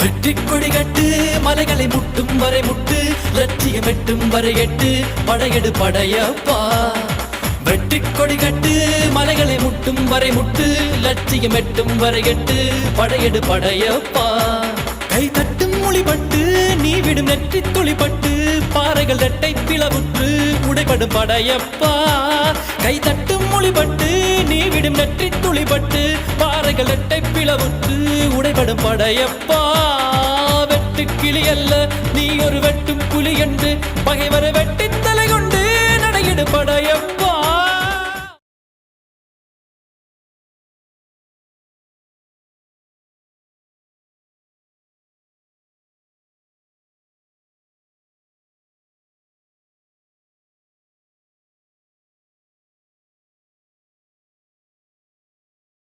வெற்றி கொடி கட்டு மலைகளை முட்டும் வரை முட்டு லட்சியம் எட்டும் வரை எட்டு படையெடு படையப்பா வெற்றி கொடி கட்டு மலைகளை முட்டும் வரை முட்டு லட்சியம் எட்டும் வரை எட்டு படையெடு படையப்பா கை தட்டும் மொழிபட்டு நீ விடும் நெற்றி துளிப்பட்டு பாறைகள் ரெட்டை பிளவுற்று உடைபடும் படையப்பா கை தட்டும் மொழிபட்டு நீ விடும் நெற்றி துளிப்பட்டு பாறைகள் ரெட்டை பிளவுற்று உடைபடும் படையப்பா வெட்டு கிளி அல்ல நீ ஒரு வெட்டும் புலி என்று பகைவரை வெட்டி தலை கொண்டு நடையிடு படையப்பா